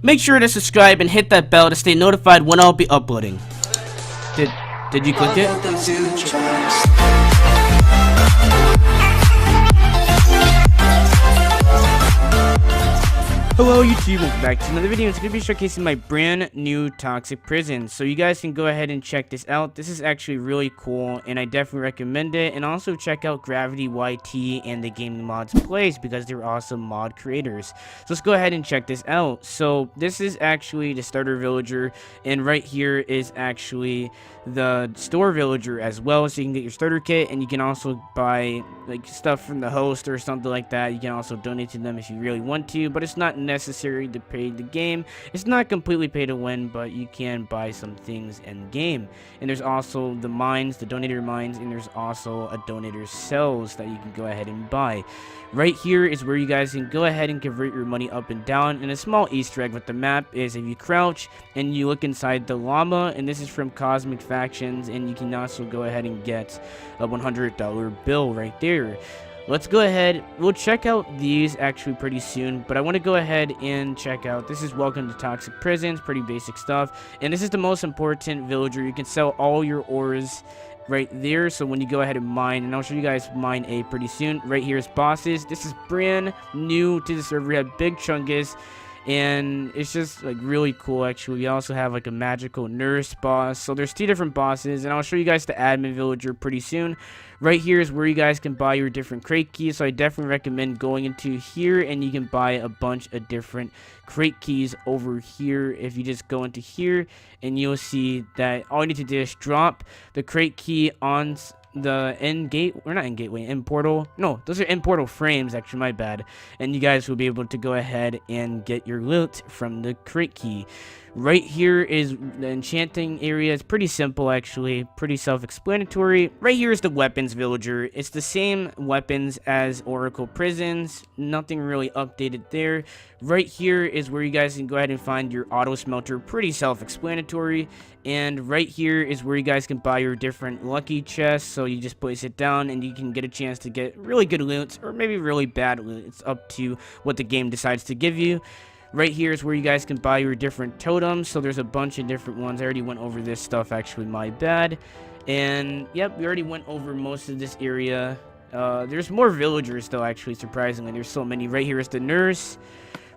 Make sure to subscribe and hit that bell to stay notified when I'll be uploading. Did you click it? Hello YouTube, welcome back to another video. It's going to be showcasing my brand new Toxic Prison. So you guys can go ahead and check this out. This is actually really cool and I definitely recommend it. And also check out Gravity YT and the Gaming Mods Plays because they're awesome mod creators. So let's go ahead and check this out. So this is actually the starter villager, and right here is actually the store villager as well, so you can get your starter kit, and you can also buy like stuff from the host or something like that. You can also donate to them if you really want to, but it's not necessary to pay the game. It's not completely pay to win, but you can buy some things in game. And there's also the mines, the donator mines, and there's also a donator cells that you can go ahead and buy. Right here is where you guys can go ahead and convert your money up and down. And a small Easter egg with the map is if you crouch and you look inside the llama, and this is from Cosmic Factions, and you can also go ahead and get a $100 bill right there. Let's go ahead, we'll check out these actually pretty soon, but I want to go ahead and check out, this is Welcome to Toxic Prisons, pretty basic stuff, and this is the most important villager. You can sell all your ores right there, so when you go ahead and mine, and I'll show you guys mine A pretty soon. Right here is bosses. This is brand new to the server. We have Big Chungus, and it's just like really cool. Actually, we also have like a magical nurse boss, so there's 2 different bosses, and I'll show you guys the admin villager pretty soon. Right here is where you guys can buy your different crate keys, so I definitely recommend going into here, and you can buy a bunch of different crate keys over here. If you just go into here, and you'll see that all you need to do is drop the crate key on the end gate, or not end gateway, end portal. No, those are end portal frames, actually, my bad. And you guys will be able to go ahead and get your loot from the crate key. Right here is the enchanting area. It's pretty simple, actually, pretty self-explanatory. Right here is the weapons villager. It's the same weapons as Oracle Prisons, nothing really updated there. Right here is where you guys can go ahead and find your auto smelter, pretty self-explanatory. And right here is where you guys can buy your different lucky chests, so you just place it down and you can get a chance to get really good loot, or maybe really bad loot. It's up to what the game decides to give you. Right here is where you guys can buy your different totems, so there's a bunch of different ones. I already went over this stuff, actually, my bad. And yep, we already went over most of this area. There's more villagers though, actually, surprisingly. There's so many. Right here is the nurse.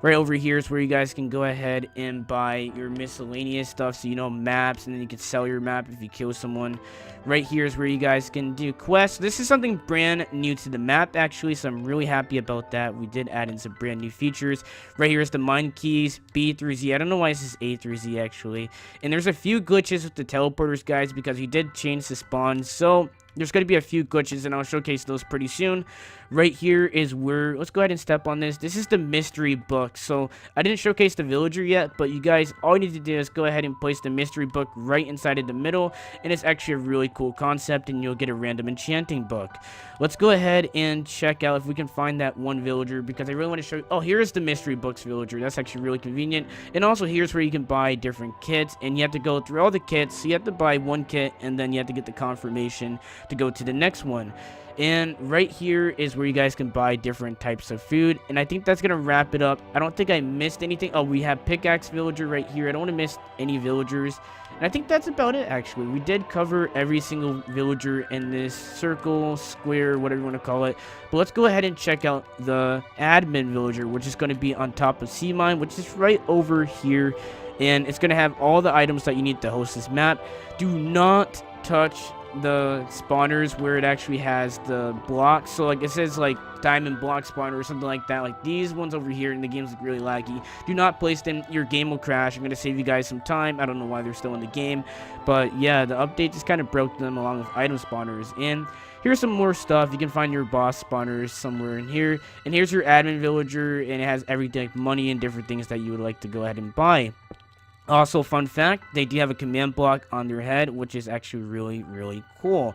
Right over here is where you guys can go ahead and buy your miscellaneous stuff, so you know, maps, and then you can sell your map if you kill someone. Right here is where you guys can do quests. This is something brand new to the map, actually, so I'm really happy about that. We did add in some brand new features. Right here is the mine keys, B through Z. I don't know why this is A through Z, actually. And there's a few glitches with the teleporters, guys, because we did change the spawn, so there's going to be a few glitches, and I'll showcase those pretty soon. Right here is where, let's go ahead and step on this. This is the mystery book. So I didn't showcase the villager yet, but you guys, all you need to do is go ahead and place the mystery book right inside of the middle, and it's actually a really cool concept, and you'll get a random enchanting book. Let's go ahead and check out if we can find that one villager, because I really want to show you. Oh, here's the mystery books villager. That's actually really convenient. And also here's where you can buy different kits, and you have to go through all the kits. So you have to buy one kit, and then you have to get the confirmation to go to the next one. And right here is where you guys can buy different types of food, and I think that's gonna wrap it up. I don't think I missed anything. Oh, we have pickaxe villager right here. I don't want to miss any villagers, and I think that's about it. Actually, we did cover every single villager in this circle, square, whatever you want to call it. But let's go ahead and check out the admin villager, which is going to be on top of Sea Mine, which is right over here, and it's going to have all the items that you need to host this map. Do not touch the spawners where it actually has the blocks, so like it says like diamond block spawner or something like that. Like these ones over here in the games look really laggy. Do not place them, your game will crash. I'm gonna save you guys some time. I don't know why they're still in the game, but yeah, the update just kind of broke them along with item spawners. And here's some more stuff. You can find your boss spawners somewhere in here, and here's your admin villager, and it has everything like money and different things that you would like to go ahead and buy. Also, fun fact, they do have a command block on their head, which is actually really, really cool.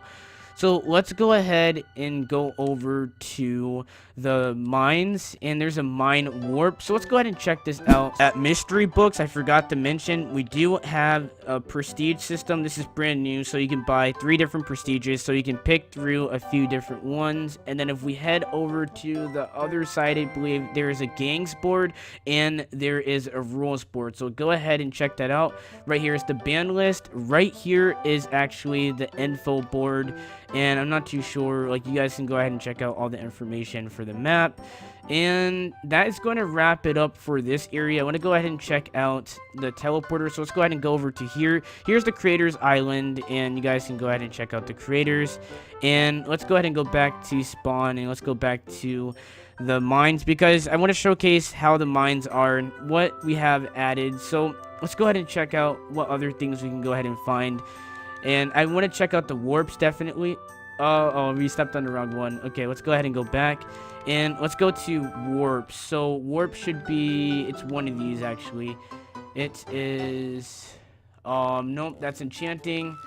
So let's go ahead and go over to the mines, and there's a mine warp. So let's go ahead and check this out. At mystery books, I forgot to mention, we do have a prestige system. This is brand new, so you can buy 3 different prestiges, so you can pick through a few different ones. And then if we head over to the other side, I believe there is a gangs board and there is a rules board. So go ahead and check that out. Right here is the ban list. Right here is actually the info board, and I'm not too sure, like, you guys can go ahead and check out all the information for the map. And that is going to wrap it up for this area. I want to go ahead and check out the teleporter, so let's go ahead and go over to here. Here's the creators island, and you guys can go ahead and check out the creators. And let's go ahead and go back to spawn, and let's go back to the mines, because I want to showcase how the mines are and what we have added. So let's go ahead and check out what other things we can go ahead and find. And I want to check out the warps, definitely. Oh, we stepped on the wrong one. Okay, let's go ahead and go back. And let's go to warp. So warp should be, it's one of these actually. It is, nope, that's enchanting.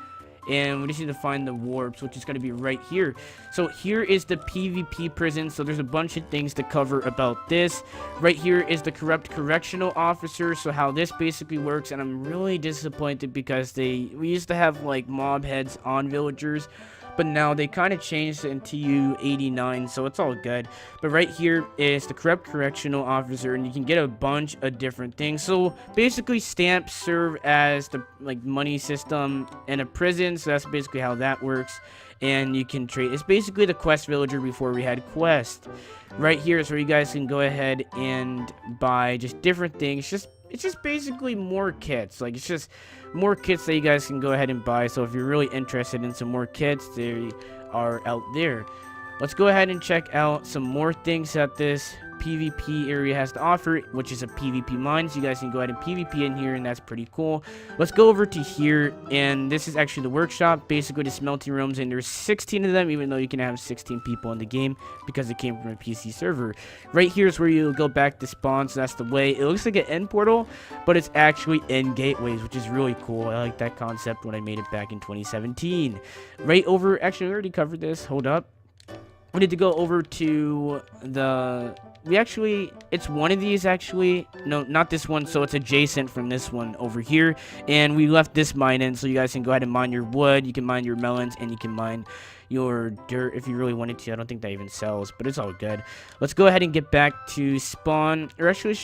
And we just need to find the warps, which is going to be right here. So here is the PvP prison. So there's a bunch of things to cover about this. Right here is the corrupt correctional officer. So how this basically works, and I'm really disappointed because we used to have like mob heads on villagers, but now they kind of changed it in TU89, so it's all good. But right here is the corrupt correctional officer, and you can get a bunch of different things. So basically, stamps serve as the money system in a prison, so that's basically how that works. And you can trade. It's basically the quest villager before we had quest. Right here is where you guys can go ahead and buy just different things. It's just basically more kits. Like, it's just more kits that you guys can go ahead and buy. So if you're really interested in some more kits, they are out there. Let's go ahead and check out some more things that this PvP area has to offer, which is a PvP mine. So you guys can go ahead and PvP in here, and that's pretty cool. Let's go over to here, and this is actually the workshop, basically the smelting rooms, and there's 16 of them, even though you can have 16 people in the game because it came from a PC server. Right here is where you go back to spawn, so that's the way. It looks like an end portal, but it's actually in gateways, which is really cool. I like that concept when I made it back in 2017. Right over, actually, we already covered this. Hold up. We need to go over to the... it's one of these actually. No, not this one, so it's adjacent from this one over here. And we left this mine in, so you guys can go ahead and mine your wood, you can mine your melons, and you can mine your dirt if you really wanted to. I don't think that even sells, but it's all good. Let's go ahead and get back to spawn, or actually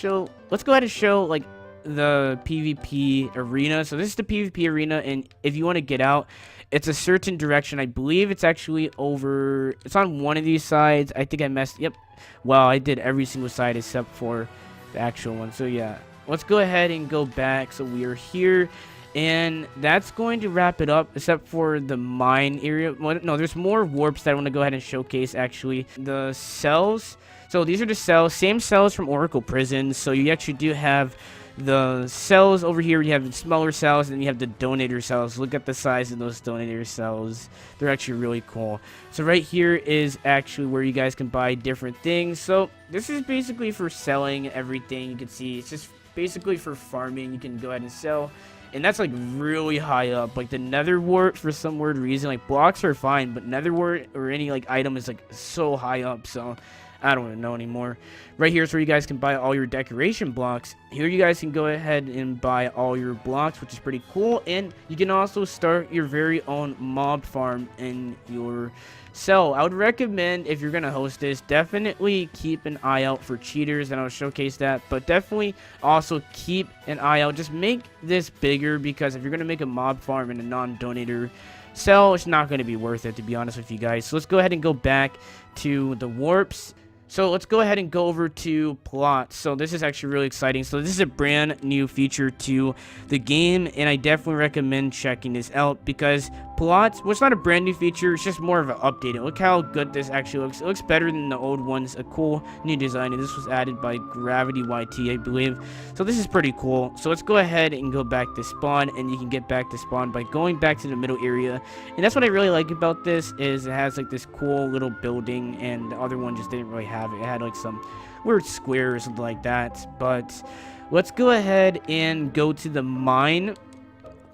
let's go ahead and show, like, the PvP arena. So this is the PvP arena, and if you want to get out, it's a certain direction. I believe it's actually over, it's on one of these sides. I think I messed, yep. Well, I did every single side except for the actual one. So yeah, let's go ahead and go back. So we are here, and that's going to wrap it up, except for the mine area. Well, no, there's more warps that I want to go ahead and showcase, actually. The cells. So these are the cells, same cells from Oracle Prisons. So you actually do have the cells over here. You have the smaller cells, and then you have the donator cells. Look at the size of those donator cells. They're actually really cool. So right here is actually where you guys can buy different things. So this is basically for selling everything. You can see it's just basically for farming. You can go ahead and sell, and that's like really high up. Like the nether wart, for some weird reason, like blocks are fine, but nether wart or any like item is like so high up, so I don't even know anymore. Right here is where you guys can buy all your decoration blocks. Here you guys can go ahead and buy all your blocks, which is pretty cool. And you can also start your very own mob farm in your cell. I would recommend, if you're going to host this, definitely keep an eye out for cheaters, and I'll showcase that. But definitely also keep an eye out. Just make this bigger, because if you're going to make a mob farm in a non-donator cell, it's not going to be worth it, to be honest with you guys. So let's go ahead and go back to the warps. So let's go ahead and go over to plots. So this is actually really exciting. So this is a brand new feature to the game, and I definitely recommend checking this out, because plots, well, it's not a brand new feature, it's just more of an update. Look how good this actually looks. It looks better than the old ones. A cool new design, and this was added by Gravity YT, I believe. So this is pretty cool. So let's go ahead and go back to spawn, and you can get back to spawn by going back to the middle area. And that's what I really like about this, is it has like this cool little building, and the other one just didn't really have it. It had like some weird square or something like that. But let's go ahead and go to the mine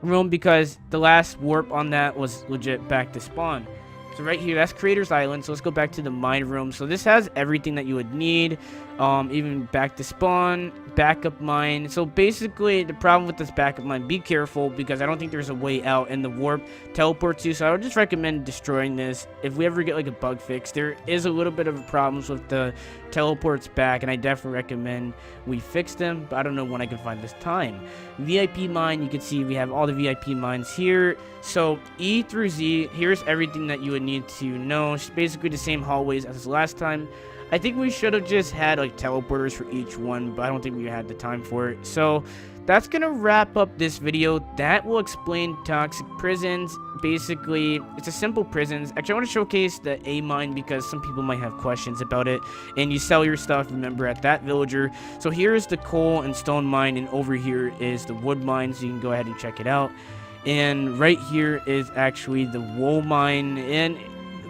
room, because the last warp on that was legit back to spawn. So right here, that's Creator's Island. So let's go back to the mine room. So this has everything that you would need. Even back to spawn, backup mine. So basically, the problem with this backup mine, be careful because I don't think there's a way out and the warp teleports you. So I would just recommend destroying this. If we ever get like a bug fix, there is a little bit of problems with the teleports back, and I definitely recommend we fix them, but I don't know when I can find this time. VIP mine, you can see we have all the VIP mines here. So E through Z, here's everything that you would need to know. It's basically the same hallways as last time. I think we should have just had like teleporters for each one, but I don't think we had the time for it. So that's gonna wrap up this video. That will explain Toxic Prisons. Basically, it's a simple prisons. Actually, I want to showcase the A mine because some people might have questions about it. And you sell your stuff, remember, at that villager. So here's the coal and stone mine, and over here is the wood mine, so you can go ahead and check it out. And right here is actually the wool mine, and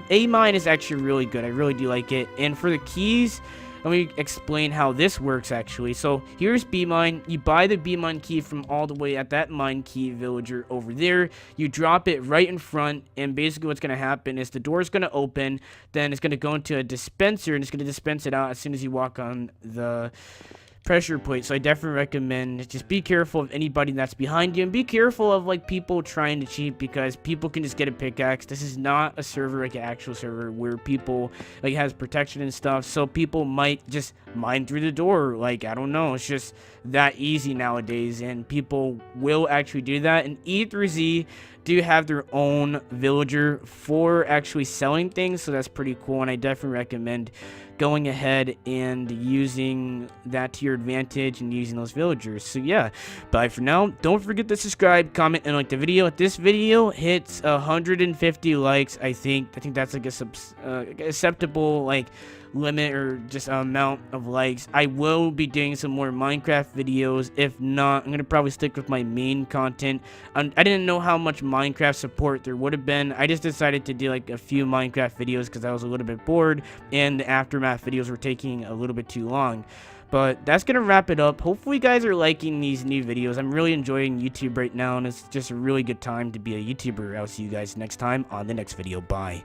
A mine is actually really good. I really do like it. And for the keys, let me explain how this works actually. So here's B mine. You buy the B mine key from all the way at that mine key villager over there. You drop it right in front, and basically what's going to happen is the door is going to open, then it's going to go into a dispenser, and it's going to dispense it out as soon as you walk on the pressure plate. So I definitely recommend just be careful of anybody that's behind you, and be careful of like people trying to cheat, because people can just get a pickaxe. This is not a server like an actual server where people like has protection and stuff, so people might just mine through the door. Like, I don't know, it's just that easy nowadays, and people will actually do that. And E through Z do have their own villager for actually selling things, so that's pretty cool, and I definitely recommend going ahead and using that to your advantage and using those villagers. So yeah, bye for now. Don't forget to subscribe, comment, and like the video. If this video hits 150 likes, I think that's like a acceptable like limit or just amount of likes, I will be doing some more Minecraft videos. If not, I'm gonna probably stick with my main content. I didn't know how much Minecraft support there would have been. I just decided to do like a few Minecraft videos because I was a little bit bored, and the Aftermath videos were taking a little bit too long. But that's gonna wrap it up. Hopefully you guys are liking these new videos. I'm really enjoying YouTube right now, and it's just a really good time to be a YouTuber. I'll see you guys next time on the next video. Bye.